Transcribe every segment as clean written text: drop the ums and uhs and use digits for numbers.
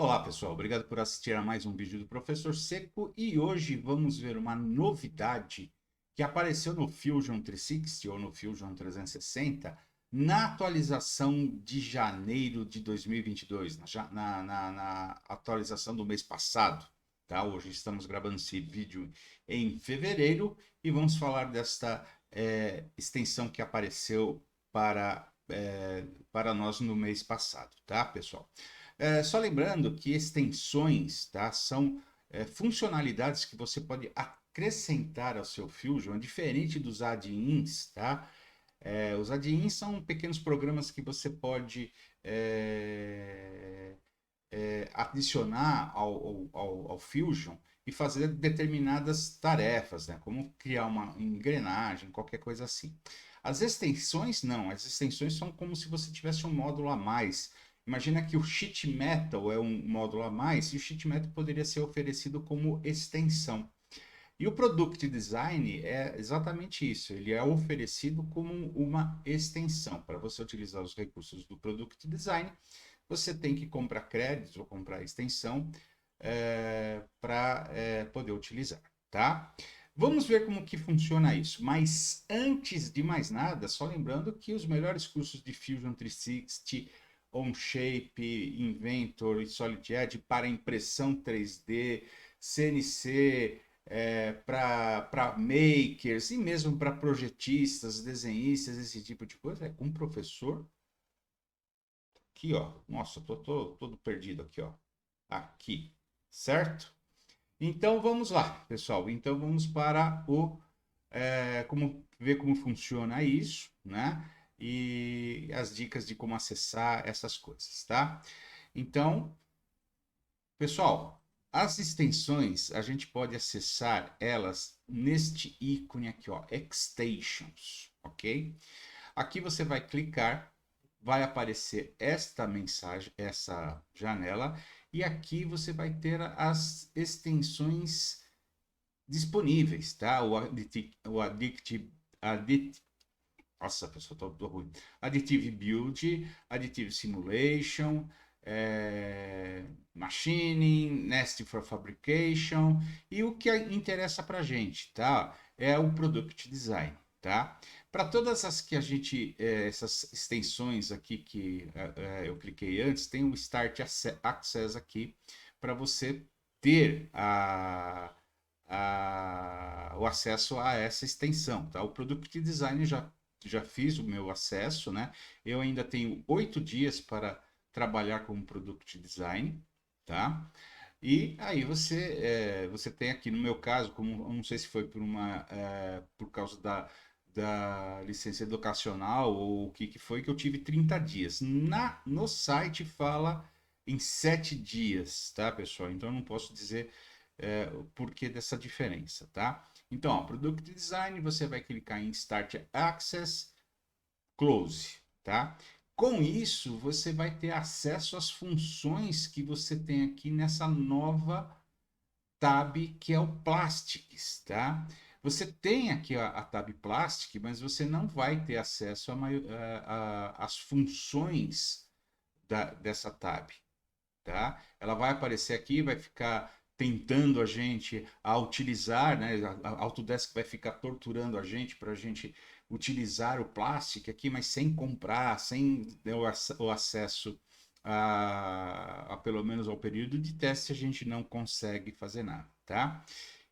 Olá pessoal, obrigado por assistir a mais um vídeo do Professor Seco e hoje vamos ver uma novidade que apareceu no Fusion 360 ou no Fusion 360 na atualização de janeiro de 2022, na atualização do mês passado. Tá? Hoje estamos gravando esse vídeo em fevereiro e vamos falar desta extensão que apareceu para nós no mês passado, tá pessoal? Só lembrando que extensões, tá, são funcionalidades que você pode acrescentar ao seu Fusion, diferente dos add-ins, tá? Os add-ins são pequenos programas que você pode adicionar ao Fusion e fazer determinadas tarefas, né? Como criar uma engrenagem, qualquer coisa assim. As extensões não, as extensões são como se você tivesse um módulo a mais. Imagina que o Sheet Metal é um módulo a mais e o Sheet Metal poderia ser oferecido como extensão. E o Product Design é exatamente isso, ele é oferecido como uma extensão. Para você utilizar os recursos do Product Design, você tem que comprar créditos ou comprar extensão para poder utilizar, tá? Vamos ver como que funciona isso, mas antes de mais nada, só lembrando que os melhores cursos de Fusion 360, Onshape, Inventor e Solid Edge para impressão 3D, CNC, para makers e mesmo para projetistas, desenhistas, esse tipo de coisa, é com o professor aqui, ó. Nossa, tô todo perdido aqui, ó. Aqui, certo? Então vamos lá, pessoal. Então vamos para como ver como funciona isso, né? E as dicas de como acessar essas coisas, tá? Então, pessoal, as extensões a gente pode acessar elas neste ícone aqui, ó, Extensions, ok? Aqui você vai clicar, vai aparecer esta mensagem, essa janela, e aqui você vai ter as extensões disponíveis, tá? Nossa, pessoal, tô ruim. Additive Build, Additive Simulation, Machining, Nesting for Fabrication, e o que interessa para gente, tá? É o Product Design, tá? Para todas as que a gente, essas extensões aqui que eu cliquei antes, tem o Start Access aqui para você ter o acesso a essa extensão, tá? O Product Design já fiz o meu acesso, né? Eu ainda tenho 8 dias para trabalhar como Product Design, tá? E aí você tem aqui, no meu caso, como eu não sei se foi por causa da licença educacional ou o que foi, que eu tive 30 dias. No site fala em 7 dias, tá, pessoal? Então eu não posso dizer o porquê dessa diferença, tá? Então, ó, Product Design, você vai clicar em Start Access, Close, tá? Com isso, você vai ter acesso às funções que você tem aqui nessa nova tab, que é o Plastics, tá? Você tem aqui a tab Plastic, mas você não vai ter acesso às funções dessa tab, tá? Ela vai aparecer aqui, vai ficar tentando a gente a utilizar, né? A Autodesk vai ficar torturando a gente para a gente utilizar o plástico aqui, mas sem comprar, sem o acesso pelo menos ao período de teste, a gente não consegue fazer nada, tá?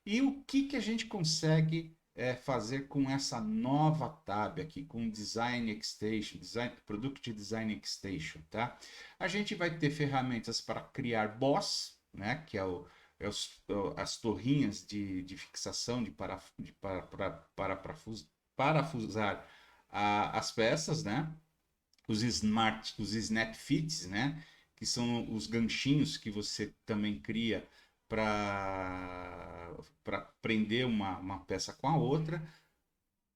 E o que a gente consegue fazer com essa nova tab aqui, com Design Extension, Product Design Extension, tá? A gente vai ter ferramentas para criar boss, né? Que as torrinhas de fixação, parafusar as peças, né? Os snap fits, né? Que são os ganchinhos que você também cria para prender uma peça com a outra.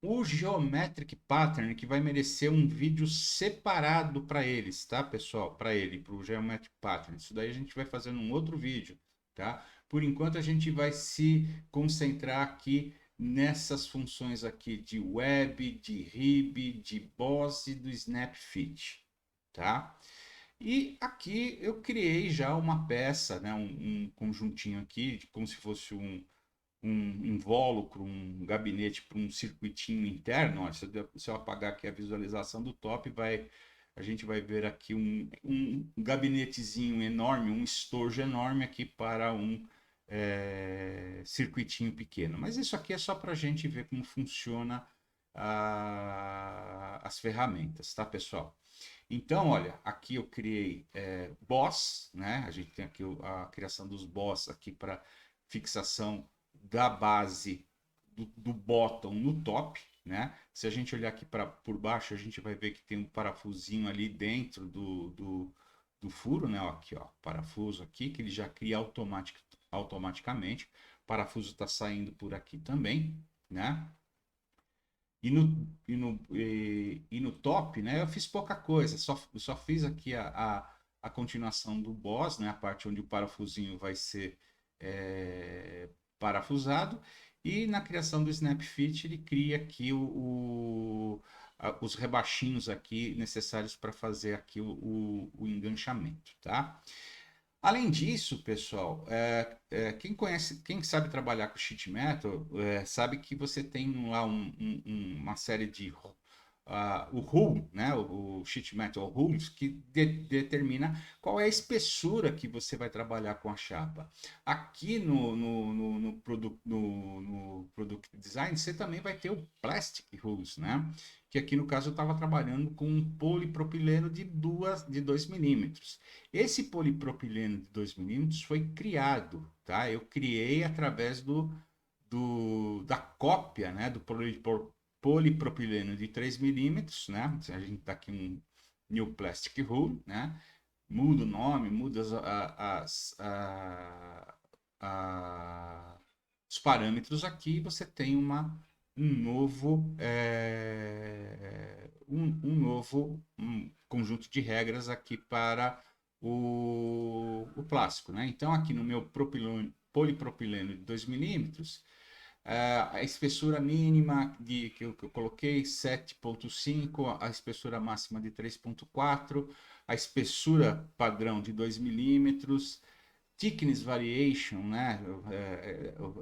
O Geometric Pattern, que vai merecer um vídeo separado para eles, tá, pessoal? Para o Geometric Pattern. Isso daí a gente vai fazer num outro vídeo, tá? Por enquanto a gente vai se concentrar aqui nessas funções aqui de Web, de Rib, de Boss e do Snap Fit, tá? E aqui eu criei já uma peça, né, um conjuntinho aqui, como se fosse um invólucro, um gabinete para um circuitinho interno. Ó, se eu apagar aqui a visualização do top, a gente vai ver aqui um gabinetezinho enorme, um estojo enorme aqui para circuitinho pequeno. Mas isso aqui é só para a gente ver como funciona as ferramentas, tá, pessoal? Então, olha, aqui eu criei boss, né? A gente tem aqui a criação dos boss aqui para fixação da base do bottom no top, né? Se a gente olhar aqui por baixo, a gente vai ver que tem um parafusinho ali dentro do furo, né? Ó, aqui, ó, parafuso aqui, que ele já cria automaticamente. O parafuso está saindo por aqui também, né? E no top, né, eu fiz pouca coisa, só fiz aqui a continuação do boss, né, a parte onde o parafusinho vai ser parafusado, e na criação do Snap Fit ele cria aqui os rebachinhos aqui necessários para fazer aqui o enganchamento, tá? Além disso, pessoal, quem conhece, quem sabe trabalhar com sheet metal, sabe que você tem lá uma série de o rule, né, o sheet metal rules, que determina qual é a espessura que você vai trabalhar com a chapa. Aqui no Product Design, você também vai ter o plastic rules, né? Que aqui no caso eu estava trabalhando com um polipropileno de 2 milímetros. Esse polipropileno de 2 milímetros foi criado, tá? Eu criei através da cópia, né, do polipropileno de 3 milímetros, né? A gente está aqui um New Plastic Rule, né? Muda o nome, muda os parâmetros aqui, você tem um novo conjunto de regras aqui para o plástico, né? Então, aqui no meu polipropileno de 2 milímetros, a espessura mínima que eu coloquei 7,5, a espessura máxima de 3,4, a espessura padrão de 2 milímetros, thickness variation, né?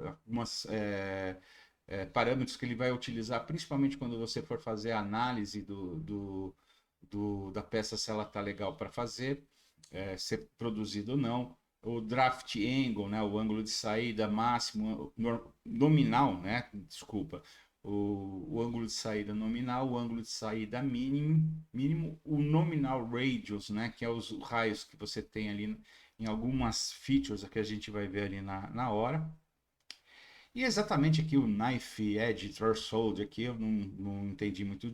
Algumas parâmetros que ele vai utilizar, principalmente quando você for fazer a análise da peça, se ela está legal para ser produzida ou não. O draft angle, né, o ângulo de saída máximo, nominal, né, desculpa, o ângulo de saída nominal, o ângulo de saída mínimo, o nominal radius, né, que é os raios que você tem ali em algumas features que a gente vai ver ali na hora. E exatamente aqui o Knife Edge Threshold, aqui eu não entendi muito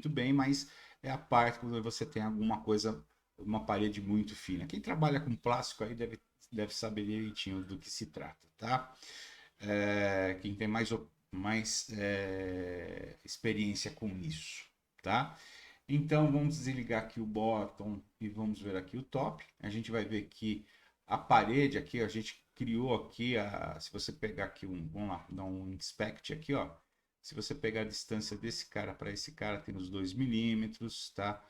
bem, mas é a parte quando você tem alguma coisa, uma parede muito fina. Quem trabalha com plástico aí deve saber direitinho do que se trata, tá? Quem tem mais experiência com isso, tá? Então vamos desligar aqui o bottom e vamos ver aqui o top. A gente vai ver que a parede aqui, a gente criou aqui, se você pegar aqui vamos lá, dar um inspect aqui, ó. Se você pegar a distância desse cara para esse cara, tem os 2 milímetros, tá?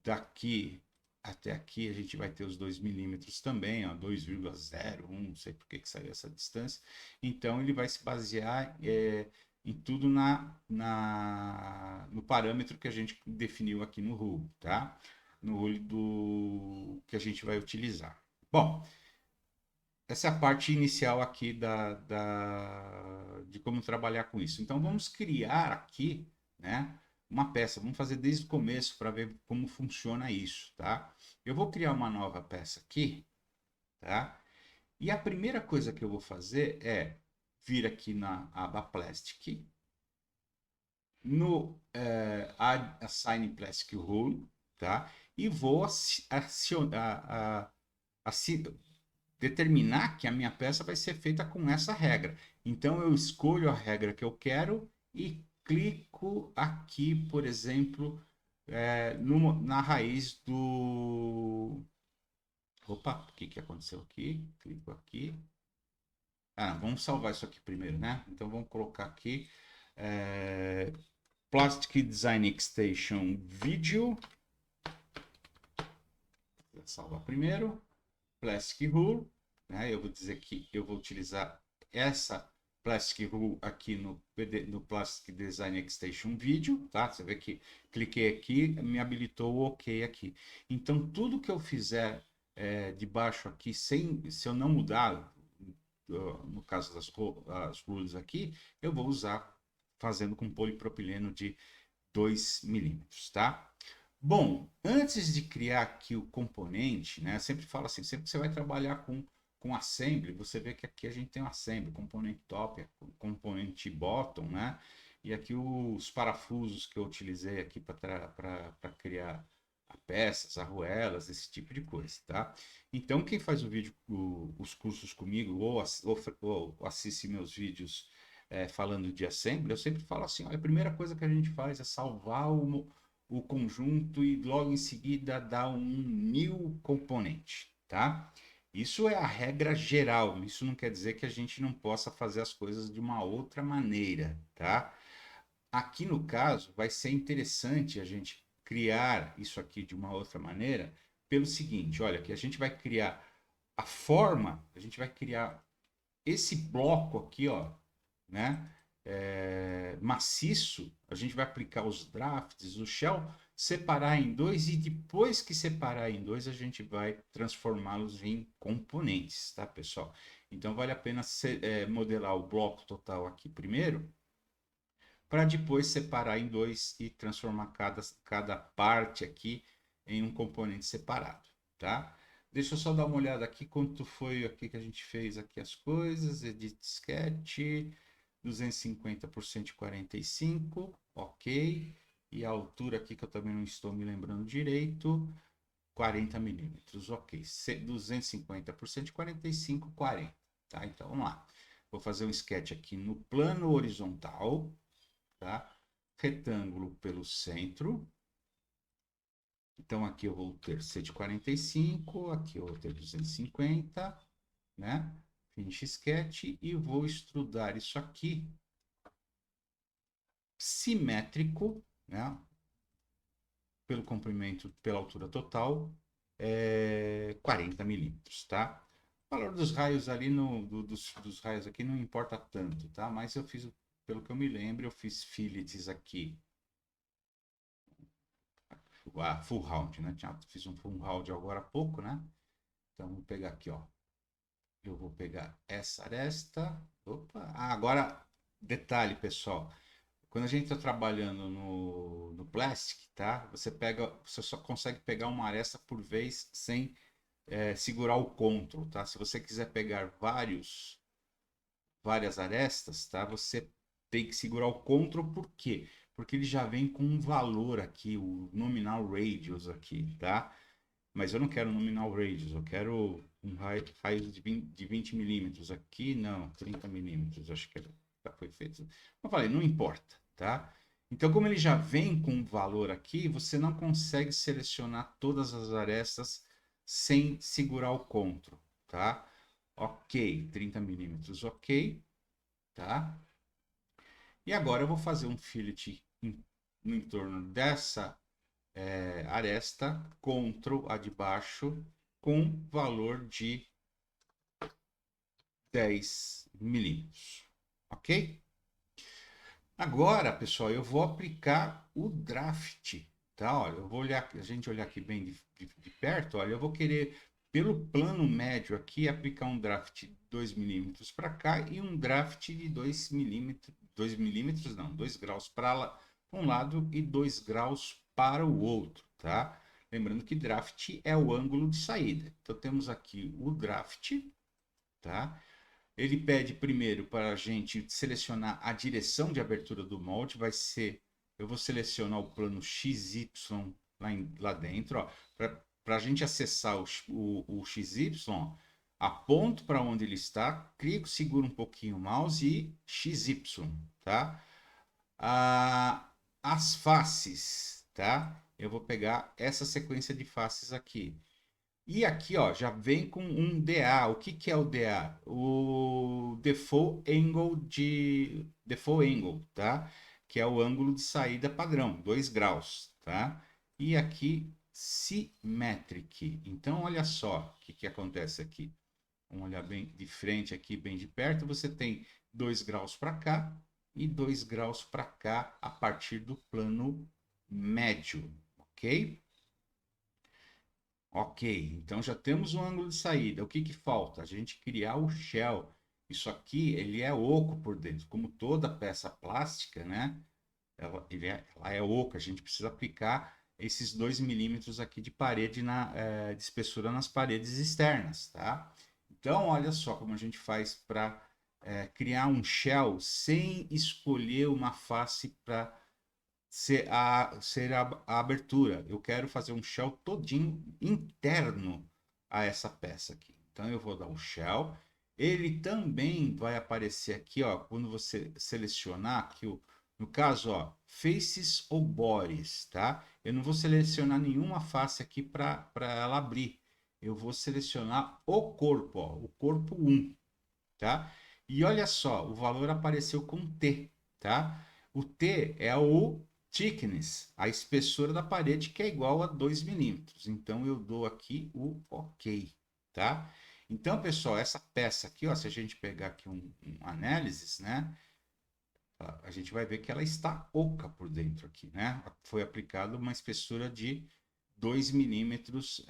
Daqui até aqui a gente vai ter os 2 milímetros também, ó, 2,01, não sei por que saiu essa distância. Então ele vai se basear em tudo no parâmetro que a gente definiu aqui no rule, tá? No rule que a gente vai utilizar. Bom, essa é a parte inicial aqui de como trabalhar com isso. Então, vamos criar aqui, né, uma peça. Vamos fazer desde o começo para ver como funciona isso, tá? Eu vou criar uma nova peça aqui, tá? E a primeira coisa que eu vou fazer é vir aqui na aba Plastic, no Add Assign Plastic Rule, tá? E vou determinar que a minha peça vai ser feita com essa regra. Então eu escolho a regra que eu quero e clico aqui, por exemplo, na raiz do... Opa, o que aconteceu aqui? Clico aqui. Vamos salvar isso aqui primeiro, né? Então vamos colocar aqui Plastic Design Extension Video. salvar primeiro, Plastic Rule, né? Eu vou dizer que eu vou utilizar essa Plastic Rule aqui no Plastic Design Extension Video, tá? Você vê que cliquei aqui, me habilitou o OK aqui. Então, tudo que eu fizer de baixo aqui, se eu não mudar, no caso das as rules aqui, eu vou usar fazendo com polipropileno de 2 milímetros, tá? Bom, antes de criar aqui o componente, né? Sempre falo assim, sempre que você vai trabalhar com assembly, você vê que aqui a gente tem um assembly, componente top, componente bottom, né? E aqui os parafusos que eu utilizei aqui para criar peças, arruelas, esse tipo de coisa, tá? Então, quem faz o vídeo, os cursos comigo, ou assiste meus vídeos falando de assembly, eu sempre falo assim, olha, a primeira coisa que a gente faz é salvar o conjunto e logo em seguida dar um new componente, tá? Isso é a regra geral, isso não quer dizer que a gente não possa fazer as coisas de uma outra maneira, tá? Aqui no caso, vai ser interessante a gente criar isso aqui de uma outra maneira, pelo seguinte, olha, que a gente vai criar a forma, a gente vai criar esse bloco aqui, ó, né? Maciço, a gente vai aplicar os drafts, o shell, separar em dois e depois que separar em dois, a gente vai transformá-los em componentes, tá, pessoal? Então vale a pena modelar o bloco total aqui primeiro, para depois separar em dois e transformar cada parte aqui em um componente separado, tá? Deixa eu só dar uma olhada aqui quanto foi aqui que a gente fez aqui as coisas, edit sketch, 250 por 145, ok. E a altura aqui que eu também não estou me lembrando direito, 40 milímetros, ok. 250 por 145, 40, tá? Então vamos lá. Vou fazer um sketch aqui no plano horizontal, tá? Retângulo pelo centro. Então aqui eu vou ter 145, aqui eu vou ter 250, né? Finish sketch e vou extrudar isso aqui simétrico, né? Pelo comprimento, pela altura total, 40 milímetros, tá? O valor dos raios ali, dos raios aqui não importa tanto, tá? Mas eu fiz, pelo que eu me lembro, eu fiz fillets aqui a full round, né? Fiz um full round agora há pouco, né? Então, vou pegar aqui, ó. Eu vou pegar essa aresta. Opa! Agora, detalhe, pessoal. Quando a gente está trabalhando no Plastic, tá? Você só consegue pegar uma aresta por vez sem segurar o Ctrl, tá? Se você quiser pegar várias arestas, tá? Você tem que segurar o Ctrl, por quê? Porque ele já vem com um valor aqui, o nominal radius aqui, tá? Mas eu não quero nominal radius, eu quero um raio de 20 milímetros. Aqui não, 30 milímetros, acho que já foi feito. Eu falei, não importa, tá? Então, como ele já vem com um valor aqui, você não consegue selecionar todas as arestas sem segurar o CTRL, tá? Ok, 30 milímetros, ok, tá? E agora eu vou fazer um fillet no entorno dessa aresta, Ctrl a de baixo, com valor de 10 milímetros, ok? Agora, pessoal, eu vou aplicar o draft, tá? Olha, eu vou olhar, a gente olhar aqui bem de perto, olha, eu vou querer, pelo plano médio aqui, aplicar um draft 2 milímetros para cá e um draft de 2 milímetros, 2 milímetros não, 2 graus para um lado e 2 graus para o outro, tá? Lembrando que draft é o ângulo de saída. Então, temos aqui o draft, tá? Ele pede primeiro para a gente selecionar a direção de abertura do molde, eu vou selecionar o plano XY lá dentro, para a gente acessar o XY, aponto para onde ele está, clico, seguro um pouquinho o mouse e XY, tá? As faces, tá? Eu vou pegar essa sequência de faces aqui. E aqui, ó, já vem com um DA. O que que é o DA? O Default Angle, tá? Que é o ângulo de saída padrão, 2 graus, tá? E aqui Symmetric. Então, olha só o que acontece aqui. Vamos olhar bem de frente aqui, bem de perto. Você tem 2 graus para cá e 2 graus para cá a partir do plano médio, ok? Ok, então já temos um ângulo de saída. O que que falta? A gente criar o shell. Isso aqui, ele é oco por dentro. Como toda peça plástica, né? Ela é oca. A gente precisa aplicar esses 2 milímetros aqui de parede de espessura nas paredes externas, tá? Então, olha só como a gente faz para criar um shell sem escolher uma face para ser a abertura. Eu quero fazer um shell todinho interno a essa peça aqui. Então eu vou dar um shell. Ele também vai aparecer aqui, ó, quando você selecionar aqui, no caso, ó, faces ou bodies, tá? Eu não vou selecionar nenhuma face aqui para ela abrir. Eu vou selecionar o corpo, ó, o corpo 1, tá? E olha só, o valor apareceu com T, tá? O T é o thickness, a espessura da parede, que é igual a 2 milímetros. Então, eu dou aqui o OK, tá? Então, pessoal, essa peça aqui, ó, se a gente pegar aqui um análisis, né? A gente vai ver que ela está oca por dentro aqui, né? Foi aplicada uma espessura de 2 milímetros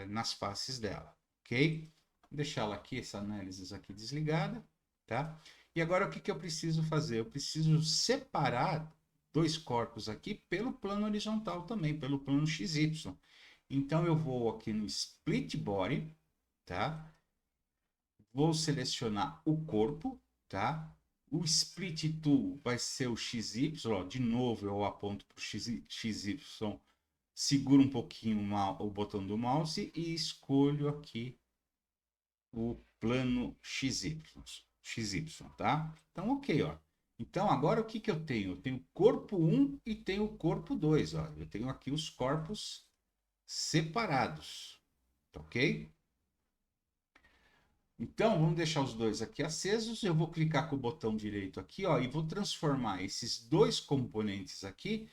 nas faces dela, ok? Vou deixar ela aqui, essa análise aqui desligada, tá? E agora o que que eu preciso fazer? Eu preciso separar 2 corpos aqui pelo plano horizontal também, pelo plano XY. Então eu vou aqui no Split Body, tá? Vou selecionar o corpo, tá? O Split Tool vai ser o XY, ó, de novo eu aponto para o XY, seguro um pouquinho o botão do mouse e escolho aqui o plano XY, tá? Então, ok, ó. Então, agora o que que eu tenho? Eu tenho corpo 1 e tenho corpo 2, ó. Eu tenho aqui os corpos separados, ok? Então, vamos deixar os dois aqui acesos. Eu vou clicar com o botão direito aqui, ó, e vou transformar esses 2 componentes aqui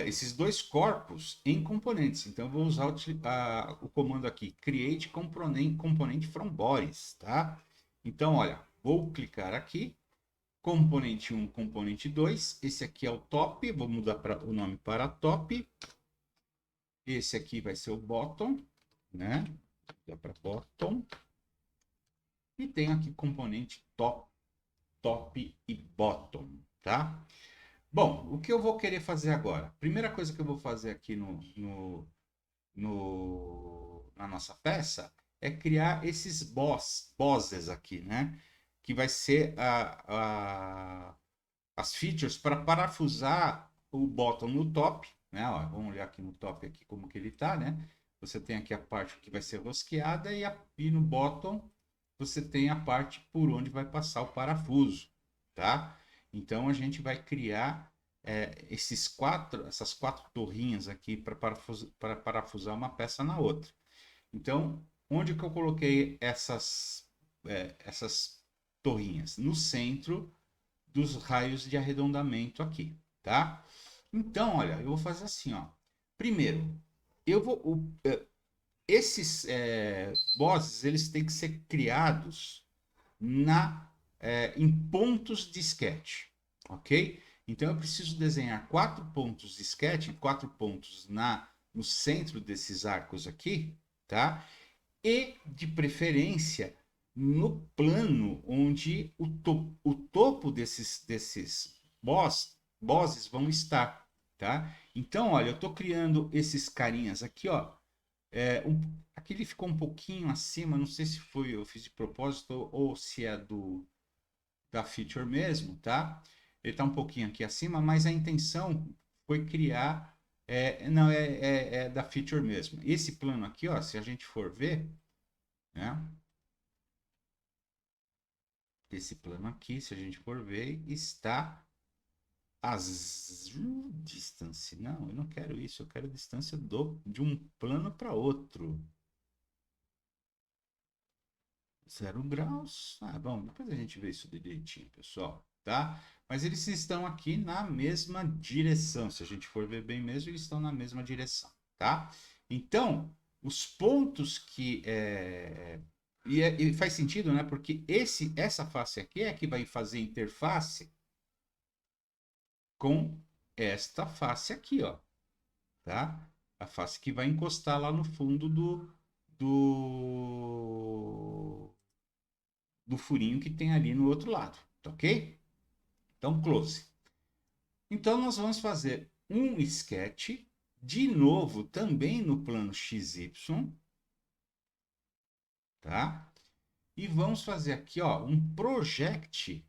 esses 2 corpos em componentes. Então, eu vou usar o comando aqui, create component from bodies, tá? Então, olha, vou clicar aqui, componente 1, componente 2. Esse aqui é o top, vou mudar o nome para top. Esse aqui vai ser o bottom, né? Dá para bottom. E tem aqui componente top e bottom, tá? Bom, o que eu vou querer fazer agora? Primeira coisa que eu vou fazer aqui na nossa peça é criar esses bosses aqui, né? Que vai ser as features para parafusar o bottom no top, né? Ó, vamos olhar aqui no top aqui como que ele tá, né? Você tem aqui a parte que vai ser rosqueada e no bottom você tem a parte por onde vai passar o parafuso, tá? Então a gente vai criar essas 4 torrinhas aqui para parafusar uma peça na outra. Então, onde que eu coloquei essas torrinhas? No centro dos raios de arredondamento aqui, tá? Então, olha, eu vou fazer assim, ó. Primeiro, esses bosses, eles têm que ser criados em pontos de sketch, ok? Então eu preciso desenhar 4 pontos de sketch, 4 pontos no centro desses arcos aqui, tá? E de preferência no plano onde o topo desses bosses vão estar, tá? Então, olha, eu estou criando esses carinhas aqui, ó. Aqui ele ficou um pouquinho acima, não sei se foi eu fiz de propósito ou se é da feature mesmo, tá? Ele está um pouquinho aqui acima, mas a intenção foi criar, não, é da feature mesmo. Esse plano aqui, ó, se a gente for ver, né? Esse plano aqui, se a gente for ver, está as distância. Não, eu não quero isso, eu quero distância de um plano para outro. 0 graus. Ah, bom, depois a gente vê isso direitinho, pessoal, tá? Mas eles estão aqui na mesma direção. Se a gente for ver bem mesmo, eles estão na mesma direção, tá? Então, os pontos que e faz sentido, né? Porque essa face aqui é que vai fazer interface com esta face aqui, ó, tá? A face que vai encostar lá no fundo do, do furinho que tem ali no outro lado, tá ok? Então, close. Então, nós vamos fazer um sketch, de novo, também no plano XY, tá? E vamos fazer aqui, ó, um project,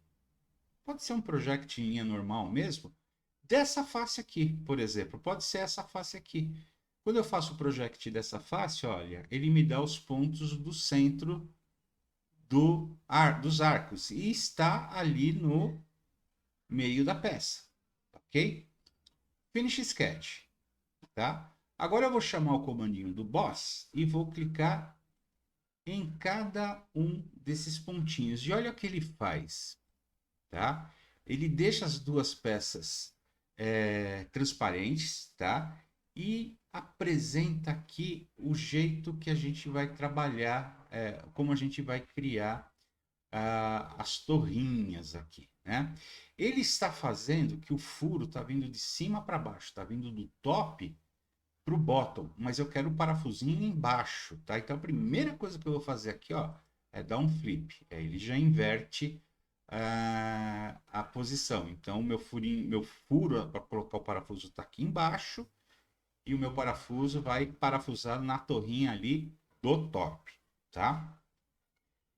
pode ser um project em linha normal mesmo, dessa face aqui, por exemplo, pode ser essa face aqui. Quando eu faço o project dessa face, olha, ele me dá os pontos do centro dos arcos e está ali no meio da peça, ok? Finish Sketch, tá? Agora eu vou chamar o comandinho do boss e vou clicar em cada um desses pontinhos. E olha o que ele faz, tá? Ele deixa as duas peças transparentes, tá? E apresenta aqui o jeito que a gente vai trabalhar, como a gente vai criar as torrinhas aqui, né? Ele está fazendo que o furo está vindo de cima para baixo, está vindo do top para o bottom, mas eu quero o parafusinho embaixo, tá? Então a primeira coisa que eu vou fazer aqui, ó, é dar um flip. Ele já inverte a posição. Então meu furo para colocar o parafuso está aqui embaixo e o meu parafuso vai parafusar na torrinha ali do top, tá?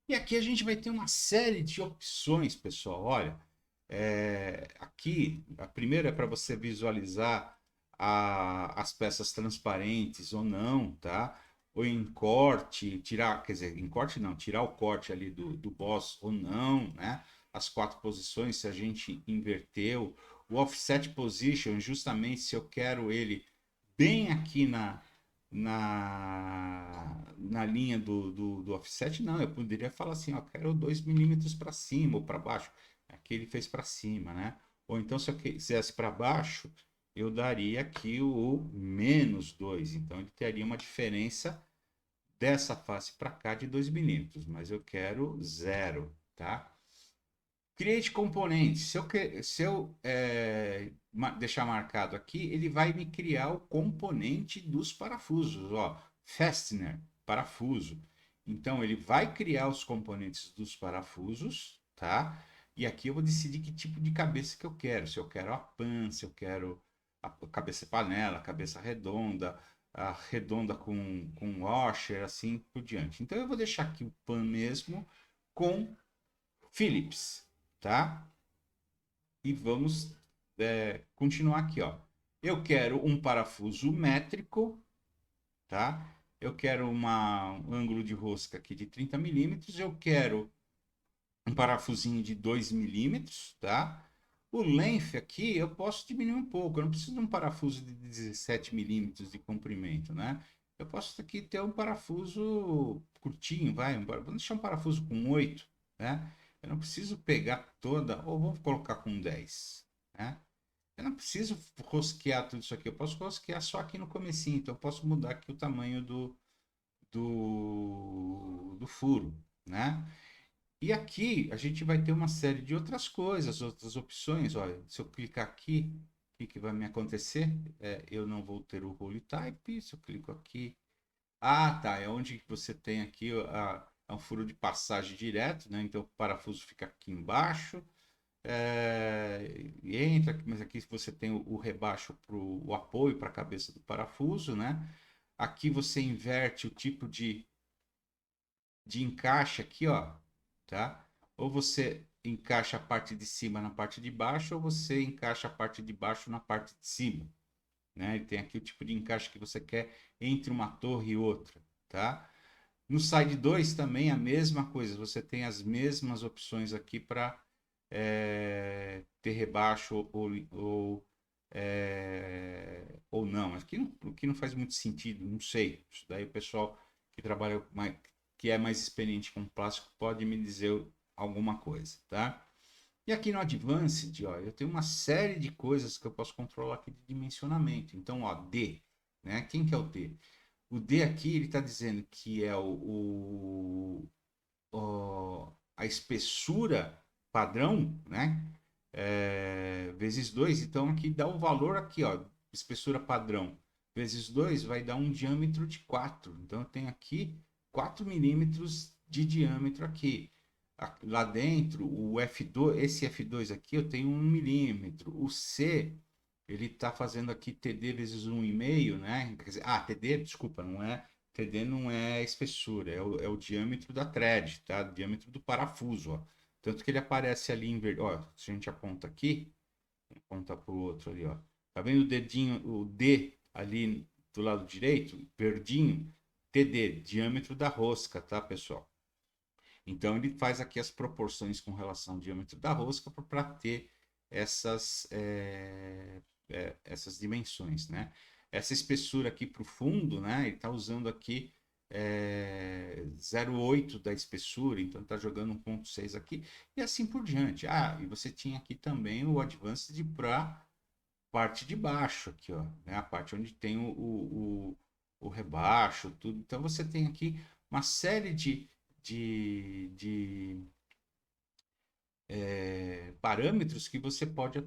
E aqui a gente vai ter uma série de opções, pessoal. Olha, aqui a primeira é para você visualizar as peças transparentes ou não, tá? Ou em corte, tirar, quer dizer, em corte não, tirar o corte ali do boss ou não, né? As quatro posições, se a gente inverteu. O offset position, justamente se eu quero ele bem aqui na linha do offset, não, eu poderia falar assim, ó, quero 2 milímetros para cima ou para baixo. Aqui ele fez para cima, né? Ou então, se eu quisesse para baixo, eu daria aqui o -2. Então, ele teria uma diferença dessa face para cá de 2 milímetros, mas eu quero 0, tá? Create componentes. Se eu deixar marcado aqui, ele vai me criar o componente dos parafusos. Ó, fastener, parafuso. Então, ele vai criar os componentes dos parafusos, tá? E aqui eu vou decidir que tipo de cabeça que eu quero. Se eu quero a pan, se eu quero a cabeça panela, a cabeça redonda, a redonda com washer, assim por diante. Então, eu vou deixar aqui o pan mesmo com Phillips, tá? E vamos continuar aqui, ó. Eu quero um parafuso métrico, tá? Eu quero um ângulo de rosca aqui de 30 milímetros. Eu quero um parafusinho de 2 milímetros, tá? O length aqui eu posso diminuir um pouco. Eu não preciso de um parafuso de 17 milímetros de comprimento, né? Eu posso aqui ter um parafuso curtinho, vai. Vamos deixar um parafuso com 8, né? Eu não preciso pegar toda, ou vou colocar com 10, né? Eu não preciso rosquear tudo isso aqui. Eu posso rosquear só aqui no comecinho. Então eu posso mudar aqui o tamanho do furo, né? E aqui a gente vai ter uma série de outras coisas, outras opções. Olha, se eu clicar aqui, o que vai me acontecer? Eu não vou ter o role type. Se eu clico aqui, tá, é onde você tem aqui é um furo de passagem direto, né? Então o parafuso fica aqui embaixo. E entra, mas aqui você tem o rebaixo para o apoio para a cabeça do parafuso, né? Aqui você inverte o tipo de encaixe aqui, ó, tá? Ou você encaixa a parte de cima na parte de baixo, ou você encaixa a parte de baixo na parte de cima, né? E tem aqui o tipo de encaixe que você quer entre uma torre e outra, tá? No side 2 também a mesma coisa, você tem as mesmas opções aqui para ter rebaixo ou não. Aqui não faz muito sentido, não sei. Isso daí o pessoal que trabalha mais, que é mais experiente com plástico pode me dizer alguma coisa, tá? E aqui no Advanced, ó, eu tenho uma série de coisas que eu posso controlar aqui de dimensionamento. Então, ó, D, né? Quem que é o D? O D aqui, ele está dizendo que é a espessura padrão, né? Vezes 2. Então, aqui dá o valor aqui, ó, espessura padrão vezes 2 vai dar um diâmetro de 4. Então, eu tenho aqui 4 milímetros de diâmetro aqui. Lá dentro, o F2, esse F2 aqui, eu tenho 1 milímetro. O C, ele está fazendo aqui TD vezes 1,5, né? Quer dizer, TD, desculpa, não é. TD não é espessura, é o diâmetro da thread, tá? O diâmetro do parafuso, ó. Tanto que ele aparece ali em verde. Ó, se a gente aponta aqui, aponta para o outro ali, ó. Tá vendo o dedinho, o D ali do lado direito, verdinho? TD, diâmetro da rosca, tá, pessoal? Então ele faz aqui as proporções com relação ao diâmetro da rosca para ter essas dimensões, né? Essa espessura aqui para o fundo, né? Ele está usando aqui 0,8 da espessura, então está jogando 1,6 aqui, e assim por diante. E você tinha aqui também o Advanced para parte de baixo, aqui, ó, né? A parte onde tem o rebaixo, tudo. Então você tem aqui uma série de parâmetros que você pode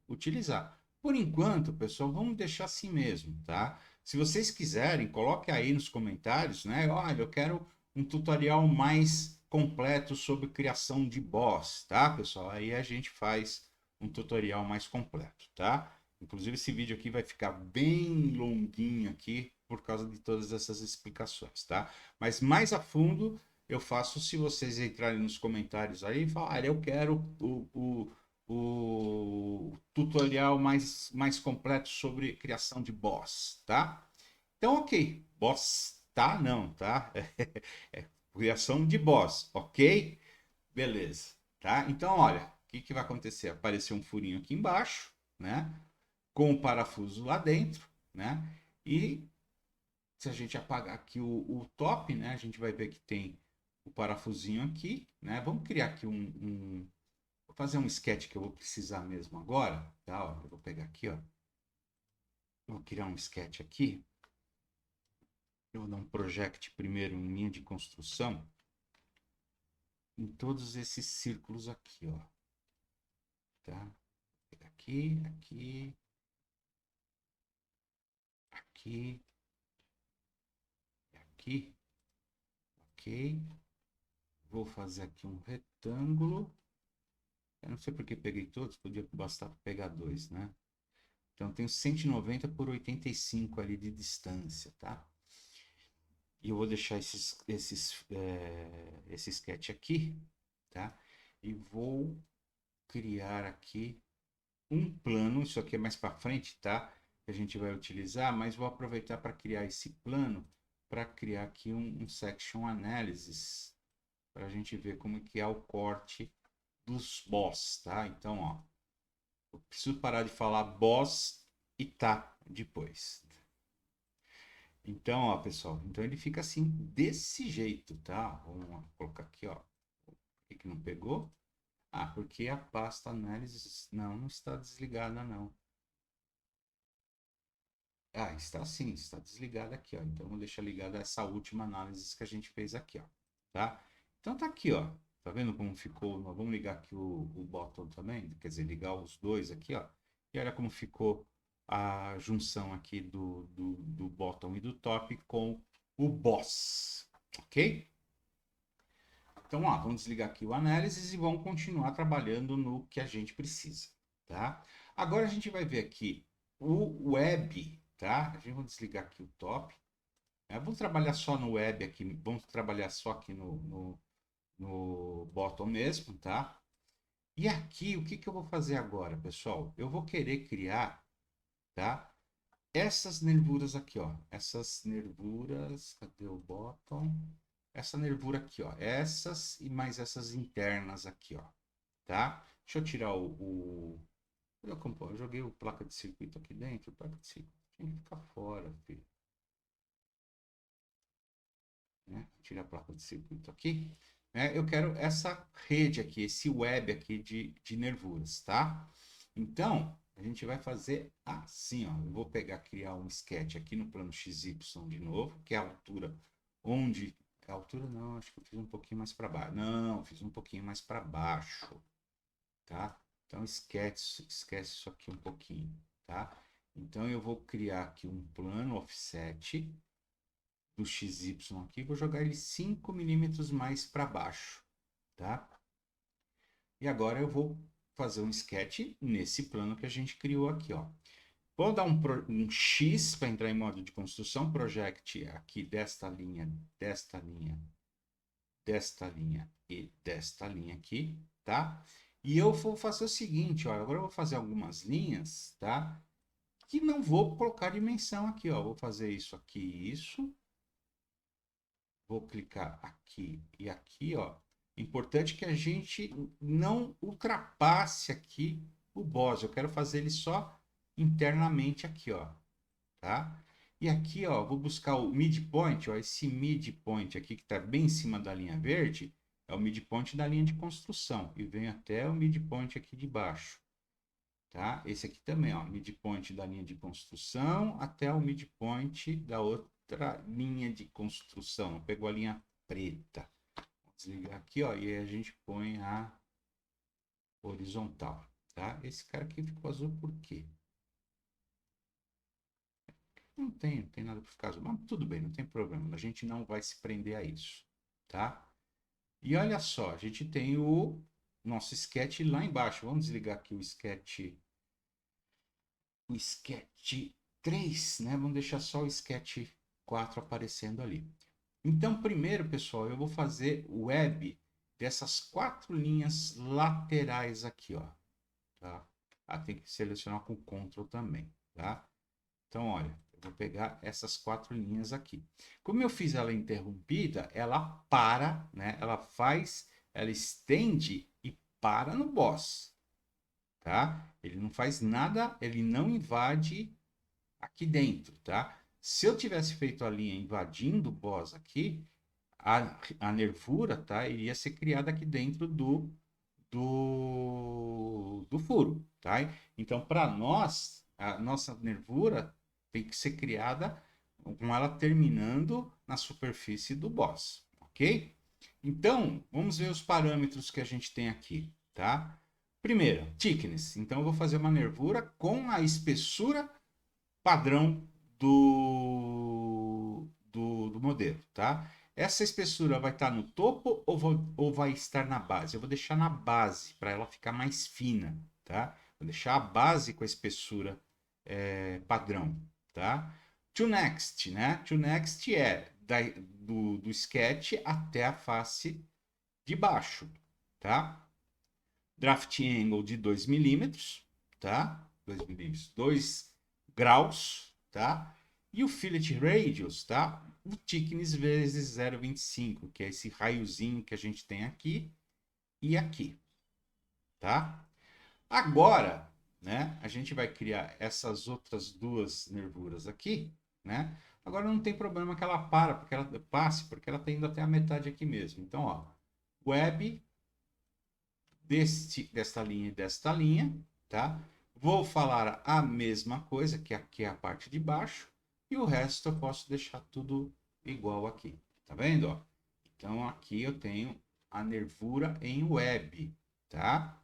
utilizar. Por enquanto, pessoal, vamos deixar assim mesmo, tá? Se vocês quiserem, coloque aí nos comentários, né? Olha, eu quero um tutorial mais completo sobre criação de boss, tá, pessoal? Aí a gente faz um tutorial mais completo, tá? Inclusive esse vídeo aqui vai ficar bem longuinho aqui por causa de todas essas explicações, tá? Mas mais a fundo eu faço se vocês entrarem nos comentários aí e falarem, eu quero o tutorial mais completo sobre criação de boss, tá? Então, ok. Boss, tá? Não, tá? Criação de boss, ok? Beleza, tá? Então, olha, o que vai acontecer? Apareceu um furinho aqui embaixo, né? Com o parafuso lá dentro, né? E se a gente apagar aqui o top, né? A gente vai ver que tem o parafusinho aqui, né? Vamos criar aqui vou fazer um sketch que eu vou precisar mesmo agora, tá? Ó, eu vou pegar aqui, ó. Eu vou criar um sketch aqui. Eu vou dar um project primeiro em linha de construção em todos esses círculos aqui, ó. Tá? Aqui, aqui, aqui, aqui, ok. Vou fazer aqui um retângulo. Eu não sei por que peguei todos, podia bastar pegar dois, né? Então, eu tenho 190 por 85 ali de distância, tá? E eu vou deixar esse sketch aqui, tá? E vou criar aqui um plano, isso aqui é mais para frente, tá? Que a gente vai utilizar, mas vou aproveitar para criar esse plano, para criar aqui um section analysis, para a gente ver como que é o corte dos boss, tá? Então, ó, eu preciso parar de falar boss e tá depois. Então, ó, pessoal, então ele fica assim, desse jeito, tá? Vamos colocar aqui, ó. Por que não pegou? Porque a pasta análise não está desligada, não. Está sim, está desligada aqui, ó. Então, vou deixar ligada essa última análise que a gente fez aqui, ó. Tá? Então, tá aqui, ó. Tá vendo como ficou? Nós vamos ligar aqui o bottom também, quer dizer, ligar os dois aqui, ó. E olha como ficou a junção aqui do bottom e do top com o boss, ok? Então, ó, vamos desligar aqui o análises e vamos continuar trabalhando no que a gente precisa, tá? Agora a gente vai ver aqui o web, tá? A gente vai desligar aqui o top. Vamos trabalhar só no web aqui, vamos trabalhar só aqui no bottom mesmo, tá? E aqui, o que que eu vou fazer agora, pessoal? Eu vou querer criar, tá? Essas nervuras aqui, ó. Essas nervuras, cadê o bottom? Essa nervura aqui, ó. Essas e mais essas internas aqui, ó. Tá? Deixa eu tirar eu joguei o placa de circuito aqui dentro. O placa de circuito tinha que ficar fora, filho. Né? Tira a placa de circuito aqui. né? Eu quero essa rede aqui, esse web aqui de nervuras, tá? Então, a gente vai fazer assim, ó. Eu vou pegar, criar um sketch aqui no plano XY de novo, que é a altura onde... A altura não, acho que eu fiz um pouquinho mais para baixo. Não, fiz um pouquinho mais para baixo, tá? Então, esquece isso aqui um pouquinho, tá? Então, eu vou criar aqui um plano offset do XY aqui, vou jogar ele 5 milímetros mais para baixo, tá? E agora eu vou fazer um sketch nesse plano que a gente criou aqui, ó. Vou dar um X para entrar em modo de construção, project aqui desta linha, desta linha, desta linha e desta linha aqui, tá? E eu vou fazer o seguinte, ó, agora eu vou fazer algumas linhas, tá? Que não vou colocar dimensão aqui, ó. Vou fazer isso aqui, isso. Vou clicar aqui e aqui, ó. Importante que a gente não ultrapasse aqui o boss. Eu quero fazer ele só internamente aqui, ó, tá? E aqui, ó, vou buscar o midpoint, ó, esse midpoint aqui que está bem em cima da linha verde, é o midpoint da linha de construção e vem até o midpoint aqui de baixo, tá? Esse aqui também, ó, midpoint da linha de construção até o midpoint da outra linha de construção. Pegou a linha preta. Vou desligar aqui, ó, e aí a gente põe a horizontal, tá? Esse cara aqui ficou azul por quê? Não tem nada para ficar azul, mas tudo bem, não tem problema. A gente não vai se prender a isso, tá? E olha só, a gente tem o nosso sketch lá embaixo. Vamos desligar aqui o sketch 3, né? Vamos deixar só o sketch 4 aparecendo ali. Então, primeiro, pessoal, eu vou fazer o web dessas 4 linhas laterais aqui, ó, tá? Ah, tem que selecionar com Ctrl também, tá? Então, olha, eu vou pegar essas 4 linhas aqui. Como eu fiz ela interrompida, ela para, né? Ela estende e para no boss, tá? Ele não faz nada, ele não invade aqui dentro, tá? Se eu tivesse feito a linha invadindo o boss aqui, a nervura, tá, iria ser criada aqui dentro do furo, tá? Então, para nós, a nossa nervura tem que ser criada com ela terminando na superfície do boss, ok? Então, vamos ver os parâmetros que a gente tem aqui, tá? Primeiro, thickness. Então, eu vou fazer uma nervura com a espessura padrão do modelo, tá? Essa espessura vai estar no topo ou vai estar na base? Eu vou deixar na base para ela ficar mais fina, tá? Vou deixar a base com a espessura padrão, tá? To next, né? To next é do sketch até a face de baixo, tá? Draft angle de 2 milímetros, tá? 2 milímetros, 2 graus, tá? E o fillet radius, tá? O thickness vezes 0,25, que é esse raiozinho que a gente tem aqui e aqui, tá? Agora, né, a gente vai criar essas outras duas nervuras aqui, né? Agora não tem problema que ela porque ela passe, porque ela está indo até a metade aqui mesmo. Então, ó, web desta linha e desta linha, tá? Vou falar a mesma coisa, que aqui é a parte de baixo, e o resto eu posso deixar tudo igual aqui, tá vendo? Ó? Então, aqui eu tenho a nervura em web, tá?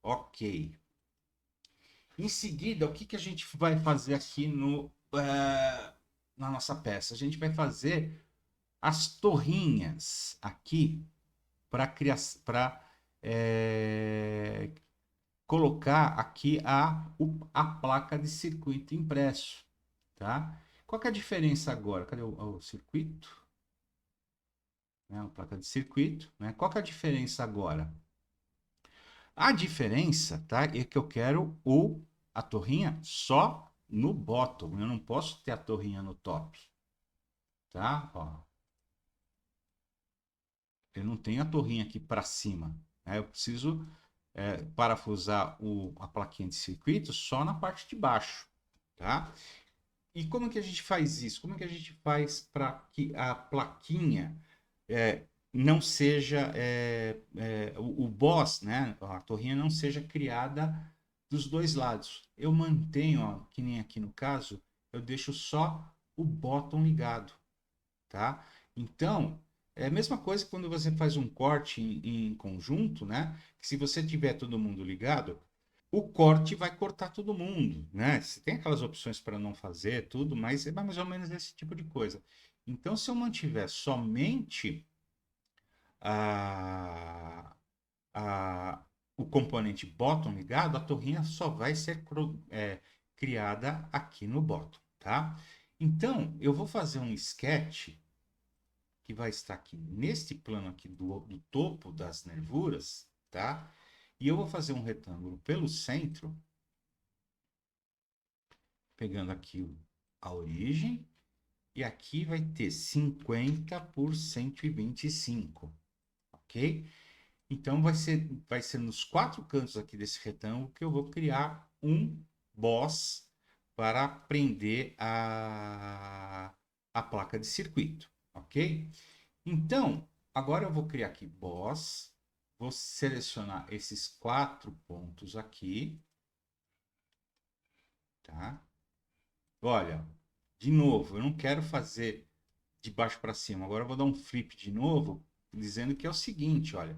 Ok. Em seguida, o que, que a gente vai fazer aqui na nossa peça? A gente vai fazer as torrinhas aqui para criar, para colocar aqui a placa de circuito impresso, tá? Qual que é a diferença agora? Cadê o circuito? Né? A placa de circuito, né? Qual que é a diferença agora? A diferença, tá? É que eu quero a torrinha só no bottom. Eu não posso ter a torrinha no top, tá? Ó. Eu não tenho a torrinha aqui para cima, né? Eu preciso parafusar a plaquinha de circuito só na parte de baixo, tá? E como que a gente faz isso? Como que a gente faz para que a plaquinha não seja o boss, né? A torrinha não seja criada dos dois lados. Eu mantenho, ó, que nem aqui no caso, eu deixo só o bottom ligado, tá? Então, é a mesma coisa que quando você faz um corte em conjunto, né? Que se você tiver todo mundo ligado, o corte vai cortar todo mundo, né? Você tem aquelas opções para não fazer tudo, mas é mais ou menos esse tipo de coisa. Então, se eu mantiver somente a, a, o componente bottom ligado, a torrinha só vai ser criada aqui no bottom, tá? Então, eu vou fazer um sketch que vai estar aqui neste plano aqui do topo das nervuras, tá? E eu vou fazer um retângulo pelo centro, pegando aqui a origem, e aqui vai ter 50 por 125, ok? Então vai ser nos quatro cantos aqui desse retângulo que eu vou criar um boss para prender a placa de circuito, ok? Então, agora eu vou criar aqui boss, vou selecionar esses quatro pontos aqui, tá? Olha, de novo, eu não quero fazer de baixo para cima, agora eu vou dar um flip de novo, dizendo que é o seguinte, olha,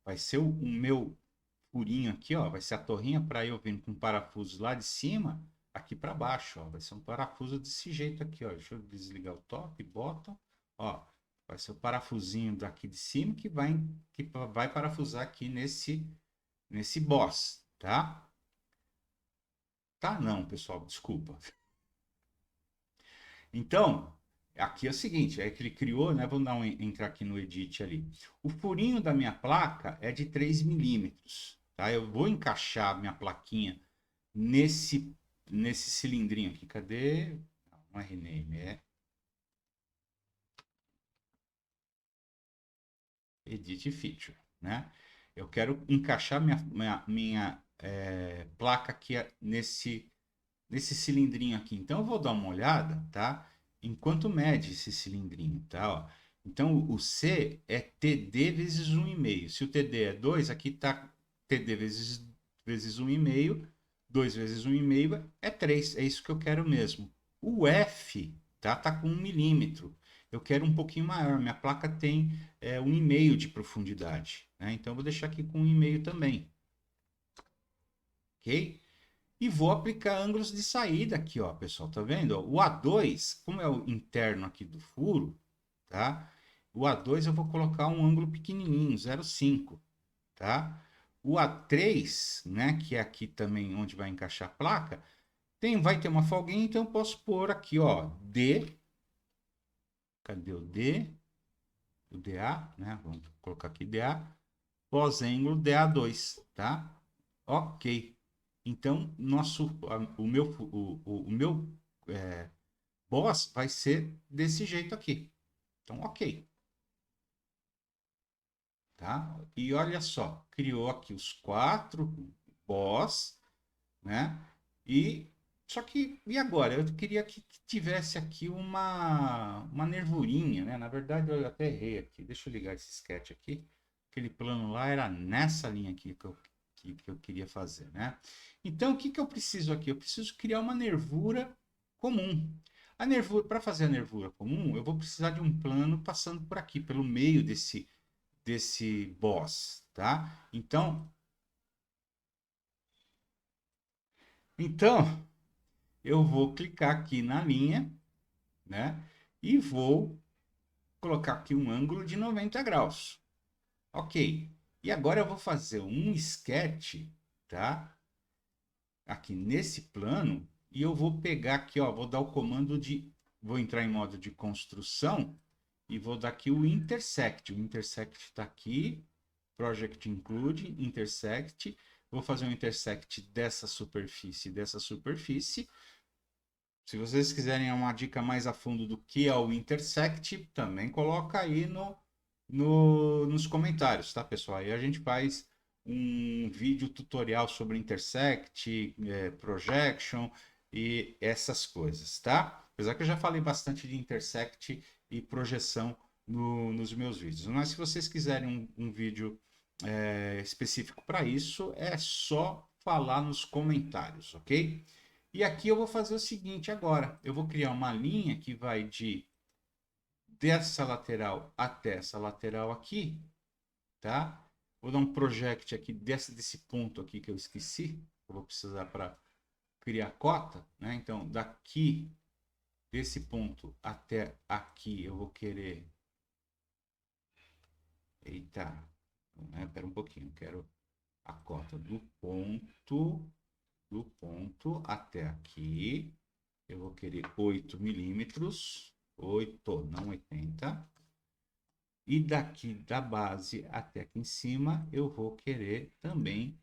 vai ser o meu furinho aqui, ó, vai ser a torrinha para eu vir com parafusos lá de cima, aqui para baixo, ó, vai ser um parafuso desse jeito aqui, ó. Deixa eu desligar o top, bottom, ó, vai ser o parafusinho daqui de cima que vai parafusar aqui nesse boss, tá? Tá não, pessoal, desculpa. Então, aqui é o seguinte, é que ele criou, né? Vamos entrar aqui no edit ali. O furinho da minha placa é de 3 milímetros, tá? Eu vou encaixar minha plaquinha nesse cilindrinho aqui. Cadê? Não é rename, é Edit Feature, né? Eu quero encaixar minha placa aqui nesse cilindrinho aqui. Então, eu vou dar uma olhada, tá? Enquanto mede esse cilindrinho, tá? Ó. Então, o C é TD vezes 1,5. Se o TD é 2, aqui está TD vezes 1,5. 2 vezes 1,5 é 3. É isso que eu quero mesmo. O F tá com 1 milímetro. Eu quero um pouquinho maior. Minha placa tem 1,5 de profundidade, né? Então, eu vou deixar aqui com 1,5 também. Ok? E vou aplicar ângulos de saída aqui, ó, pessoal, tá vendo? O A2, como é o interno aqui do furo, tá? O A2 eu vou colocar um ângulo pequenininho, 0,5, tá? O A3, né, que é aqui também onde vai encaixar a placa, vai ter uma folguinha, então eu posso pôr aqui, ó, D, cadê o D? O DA, né? Vamos colocar aqui DA, pós-ângulo DA2, tá? Ok. Então, o meu boss vai ser desse jeito aqui. Então, ok. Tá? E olha só, criou aqui os quatro boss, né? E só que, e agora? Eu queria que tivesse aqui uma nervurinha, né? Na verdade, eu até errei aqui. Deixa eu ligar esse sketch aqui. Aquele plano lá era nessa linha aqui que eu queria fazer, né? Então, o que que eu preciso aqui? Eu preciso criar uma nervura comum. A nervura, para fazer a nervura comum, eu vou precisar de um plano passando por aqui, pelo meio desse boss, tá? Então, eu vou clicar aqui na linha, né? E vou colocar aqui um ângulo de 90 graus. Ok. E agora eu vou fazer um sketch, tá? Aqui nesse plano. E eu vou pegar aqui, ó. Vou dar o comando de... Vou entrar em modo de construção. E vou dar aqui o intersect. O intersect está aqui. Project include, intersect. Vou fazer um intersect dessa superfície e dessa superfície. Se vocês quiserem uma dica mais a fundo do que é o intersect, também coloca aí nos comentários, tá, pessoal? Aí a gente faz um vídeo tutorial sobre intersect, projection e essas coisas, tá? Apesar que eu já falei bastante de intersect e projeção nos meus vídeos. Mas se vocês quiserem um vídeo específico para isso, é só falar nos comentários, ok? E aqui eu vou fazer o seguinte agora. Eu vou criar uma linha que vai dessa lateral até essa lateral aqui, tá? Vou dar um project aqui desse ponto aqui que eu esqueci. Eu vou precisar para criar cota, né? Então, daqui desse ponto até aqui eu vou querer... Eita, né? Pera um pouquinho, quero a cota do ponto até aqui. Eu vou querer 8 milímetros, 8, não 80. E daqui da base até aqui em cima, eu vou querer também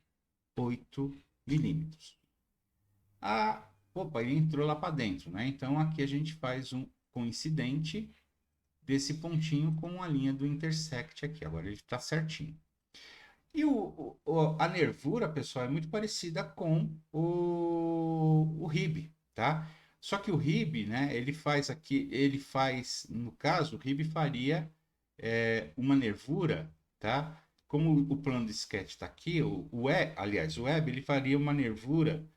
8 milímetros. Ah, opa, ele entrou lá para dentro, né? Então aqui a gente faz um coincidente desse pontinho com a linha do intersect aqui. Agora ele está certinho. E a nervura, pessoal, é muito parecida com o RIB, tá? Só que o RIB, né, no caso, o RIB faria uma nervura, tá? Como o plano de sketch está aqui, aliás, o web, ele faria uma nervura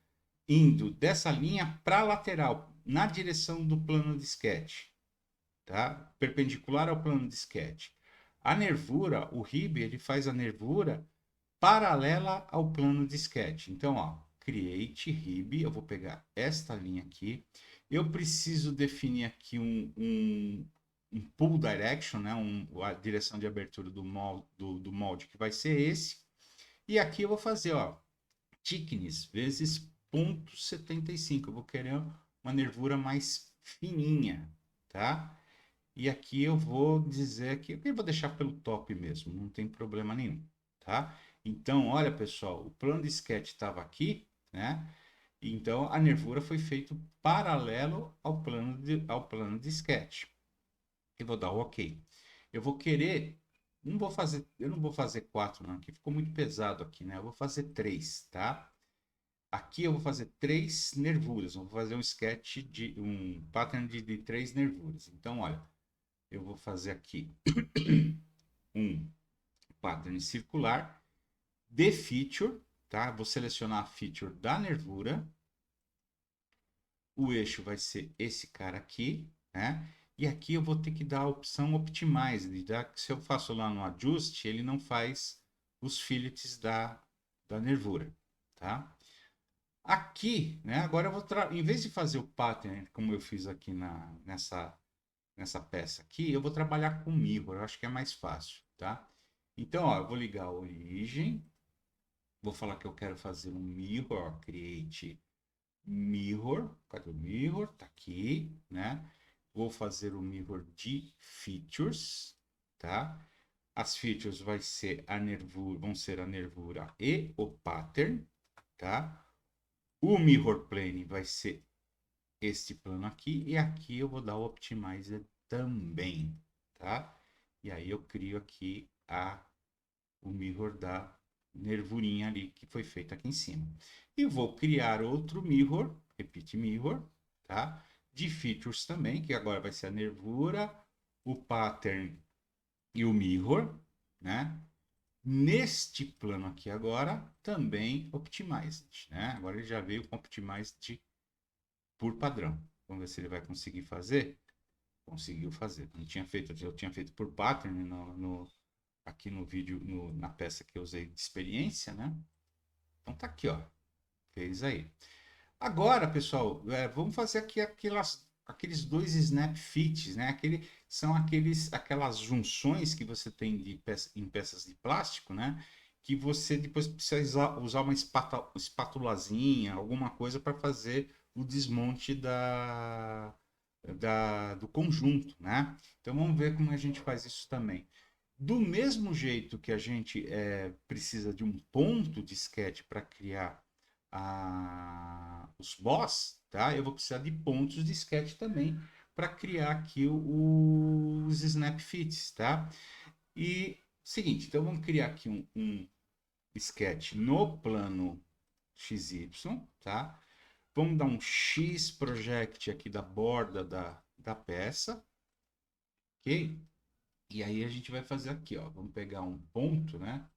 indo dessa linha para a lateral, na direção do plano de sketch, tá? Perpendicular ao plano de sketch. A nervura, o RIB, ele faz a nervura paralela ao plano de sketch. Então, ó, create RIB, eu vou pegar esta linha aqui. Eu preciso definir aqui um pull direction, né? A direção de abertura do molde, que vai ser esse. E aqui eu vou fazer, ó, thickness vezes 0,75. Eu vou querer uma nervura mais fininha, tá? E aqui eu vou dizer que eu vou deixar pelo top mesmo, não tem problema nenhum, tá? Então, olha, pessoal, o plano de sketch estava aqui, né? Então, a nervura foi feito paralelo ao plano de sketch. Eu vou dar o OK. Eu vou querer, eu não vou fazer 4 não, aqui ficou muito pesado aqui, né? Eu vou fazer 3, tá? Aqui eu vou fazer 3 nervuras, eu vou fazer um pattern de 3 nervuras. Então, olha, eu vou fazer aqui um pattern circular de feature, tá? Vou selecionar a feature da nervura. O eixo vai ser esse cara aqui, né? E aqui eu vou ter que dar a opção Optimize. Se eu faço lá no ajuste, ele não faz os fillets da nervura, tá? Aqui, né? Agora eu vou, em vez de fazer o pattern, como eu fiz aqui nessa peça aqui, eu vou trabalhar com mirror, eu acho que é mais fácil, tá? Então, ó, eu vou ligar a origem, vou falar que eu quero fazer um mirror, ó, create mirror, cadê o mirror? Tá aqui, né? Vou fazer o mirror de features, tá? As features vão ser a nervura e o pattern, tá? O mirror plane vai ser este plano aqui, e aqui eu vou dar o optimizer também, tá? E aí eu crio aqui o mirror da nervurinha ali que foi feito aqui em cima. E vou criar outro mirror, repeat mirror, tá? De features também, que agora vai ser a nervura, o pattern e o mirror, né? Neste plano aqui agora, também optimized, né? Agora ele já veio com optimized por padrão. Vamos ver se ele vai conseguir fazer. Conseguiu fazer. Eu tinha feito por pattern aqui no vídeo, na peça que eu usei de experiência, né? Então tá aqui, ó. Fez aí. Agora, pessoal, vamos fazer aqui aqueles dois snap fits, né? São aquelas junções que você tem em peças de plástico, né? Que você depois precisa usar uma espátulazinha, alguma coisa para fazer o desmonte do conjunto, né? Então vamos ver como a gente faz isso também. Do mesmo jeito que a gente precisa de um ponto de sketch para criar os boss, tá? Eu vou precisar de pontos de sketch também para criar aqui os snap fits, tá? E seguinte, então vamos criar aqui um sketch no plano XY, tá? Vamos dar um X project aqui da borda da peça, ok? E aí a gente vai fazer aqui, ó. Vamos pegar um ponto, né?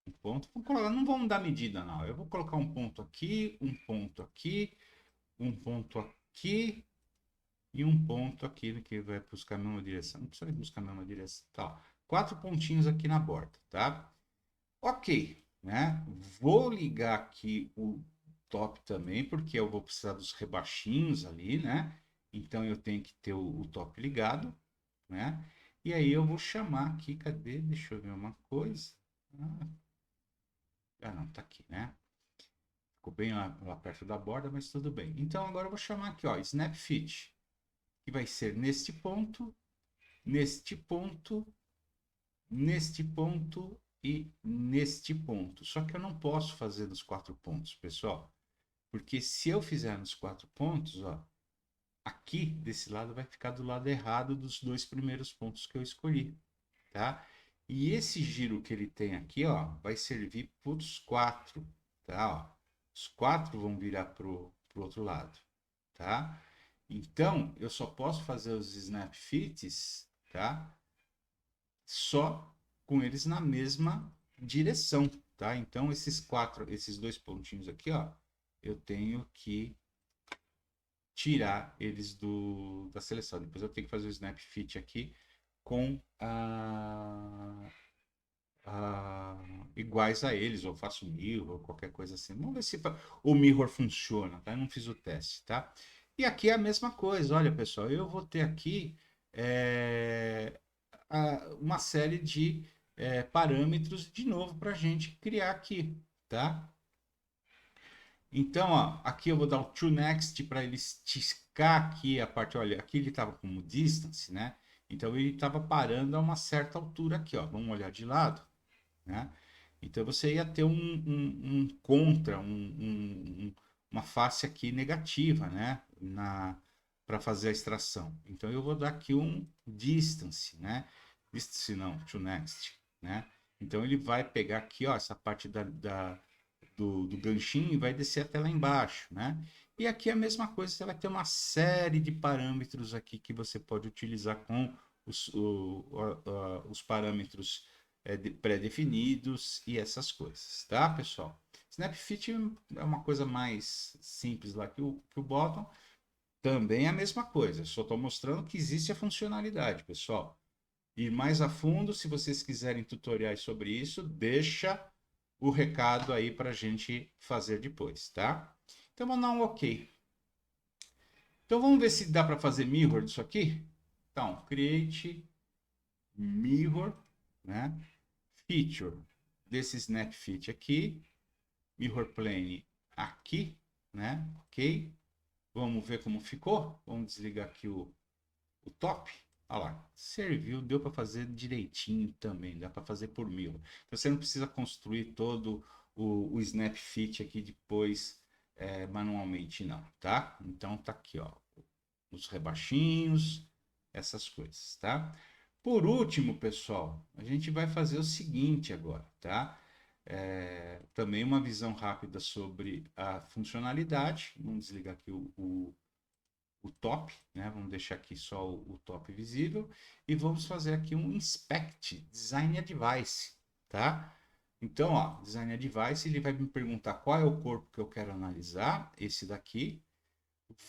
Um ponto. Não vamos dar medida, não. Eu vou colocar um ponto aqui, um ponto aqui, um ponto aqui e um ponto aqui que vai buscar a mesma direção. Não precisa buscar a mesma direção. Tá. 4 pontinhos aqui na borda, tá? Ok, né? Vou ligar aqui o top também, porque eu vou precisar dos rebaixinhos ali, né? Então eu tenho que ter o top ligado, né? E aí eu vou chamar aqui, cadê? Deixa eu ver uma coisa. Não, tá aqui, né? Ficou bem lá perto da borda, mas tudo bem. Então agora eu vou chamar aqui, ó, Snap Fit, que vai ser neste ponto, neste ponto, neste ponto e neste ponto. Só que eu não posso fazer nos 4 pontos, pessoal, porque se eu fizer nos 4 pontos, ó, aqui desse lado vai ficar do lado errado dos 2 primeiros pontos que eu escolhi, tá? E esse giro que ele tem aqui, ó, vai servir para os 4, tá? Ó, os 4 vão virar pro outro lado, tá? Então, eu só posso fazer os snap fits, tá? Só com eles na mesma direção, tá? Então, esses 2 pontinhos aqui, ó, eu tenho que tirar eles da seleção. Depois eu tenho que fazer o snap fit aqui com iguais a eles, ou faço mirror, qualquer coisa assim. Vamos ver se o mirror funciona, tá? Eu não fiz o teste, tá? E aqui é a mesma coisa. Olha, pessoal, eu vou ter aqui é, uma série de parâmetros de novo para a gente criar aqui, tá? Então, ó, aqui eu vou dar o toNext para ele esticar aqui a parte. Olha, aqui ele estava como distance, né? Então ele estava parando a uma certa altura aqui, ó. Vamos olhar de lado, né? Então você ia ter um contra, uma face aqui negativa, né? Para fazer a extração. Então eu vou dar aqui um distance, né? Distance não, toNext, né? Então ele vai pegar aqui, ó, essa parte do ganchinho e vai descer até lá embaixo, né? E aqui é a mesma coisa, você vai ter uma série de parâmetros aqui que você pode utilizar com os parâmetros pré-definidos e essas coisas, tá, pessoal? Snapfit é uma coisa mais simples lá que o Bottom, também é a mesma coisa, só estou mostrando que existe a funcionalidade, pessoal. Ir mais a fundo, se vocês quiserem tutoriais sobre isso, deixa o recado aí para a gente fazer depois, tá? Então vamos dar um OK. Então vamos ver se dá para fazer mirror disso aqui? Então, create mirror, né? Feature desse snap fit aqui, mirror plane aqui, né? OK. Vamos ver como ficou. Vamos desligar aqui o top. Olha lá, serviu, deu para fazer direitinho também, dá para fazer por mirror. Então você não precisa construir todo o snap fit aqui depois manualmente não, tá? Então tá aqui, ó, os rebaixinhos, essas coisas, tá? Por último, pessoal, a gente vai fazer o seguinte agora, tá? Também uma visão rápida sobre a funcionalidade. Vamos desligar aqui o top, né? Vamos deixar aqui só o top visível e vamos fazer aqui um inspect design a device, tá? Então, ó, design a device, ele vai me perguntar qual é o corpo que eu quero analisar, esse daqui.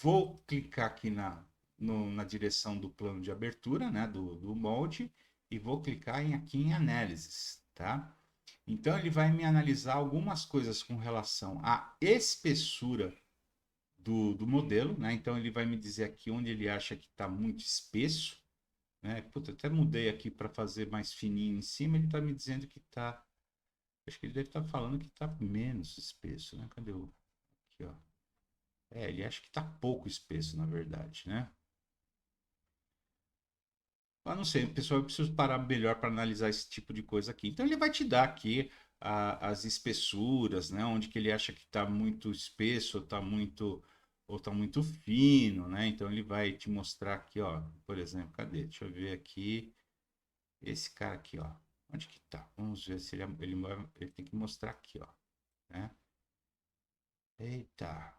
Vou clicar aqui na direção do plano de abertura, né, do molde, e vou clicar aqui em análises, tá? Então ele vai me analisar algumas coisas com relação à espessura do modelo, né? Então ele vai me dizer aqui onde ele acha que está muito espesso, né? Puta, até mudei aqui para fazer mais fininho em cima, ele está me dizendo que está, acho que ele deve estar falando que está menos espesso, né? Cadê o aqui, ó? Ele acha que está pouco espesso, na verdade, né? Eu não sei, pessoal, eu preciso parar melhor para analisar esse tipo de coisa aqui. Então ele vai te dar aqui as espessuras, né? Onde que ele acha que está muito espesso ou tá muito fino, né? Então ele vai te mostrar aqui, ó, por exemplo, cadê? Deixa eu ver aqui esse cara aqui, ó. Onde que tá? Vamos ver se ele tem que mostrar aqui, ó, né? Eita.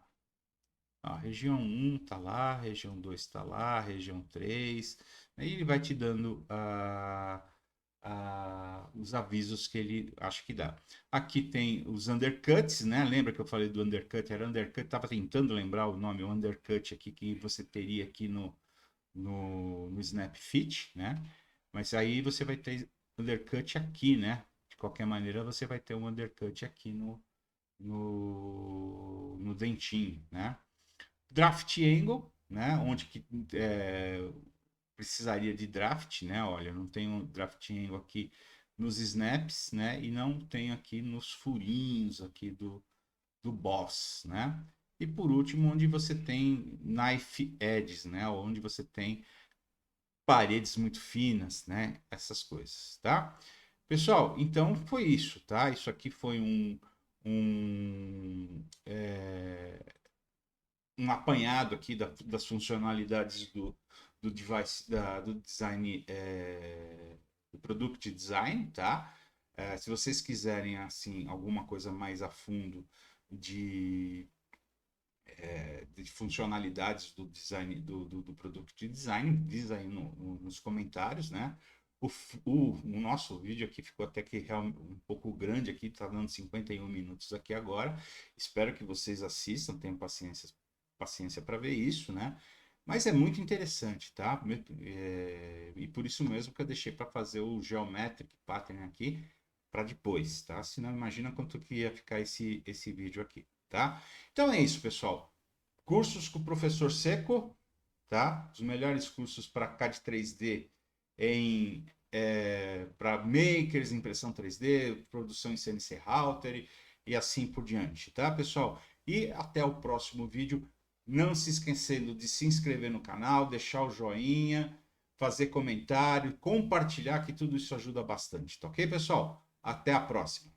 Ó, região 1 tá lá, região 2 tá lá, região 3. Aí ele vai te dando os avisos que ele acha que dá. Aqui tem os undercuts, né? Lembra que eu falei do undercut? Era undercut, estava tentando lembrar o nome, o undercut aqui que você teria aqui no Snap Fit, né? Mas aí você vai ter undercut aqui, né? De qualquer maneira, você vai ter um undercut aqui no dentinho, né? Draft angle, né? Onde que precisaria de draft, né? Olha, não tenho draft angle aqui nos snaps, né? E não tenho aqui nos furinhos aqui do boss, né? E por último, onde você tem knife edges, né? Onde você tem paredes muito finas, né? Essas coisas, tá? Pessoal, então foi isso, tá? Isso aqui foi um apanhado aqui das funcionalidades do device, do design, do product design, tá? Se vocês quiserem, assim, alguma coisa mais a fundo de de funcionalidades do design do product design, diz aí nos comentários, né? O nosso vídeo aqui ficou até que um pouco grande aqui, tá dando 51 minutos aqui agora. Espero que vocês assistam, tenham paciência para ver isso, né? Mas é muito interessante, tá? E por isso mesmo que eu deixei para fazer o Geometric Pattern aqui para depois, tá? Senão imagina quanto que ia ficar esse vídeo aqui, tá? Então é isso, pessoal. Cursos com o professor Seco, tá? Os melhores cursos para CAD 3D em para makers, impressão 3D, produção em CNC Router e assim por diante, tá, pessoal? E até o próximo vídeo. Não se esquecendo de se inscrever no canal, deixar o joinha, fazer comentário, compartilhar, que tudo isso ajuda bastante, tá ok, pessoal? Até a próxima.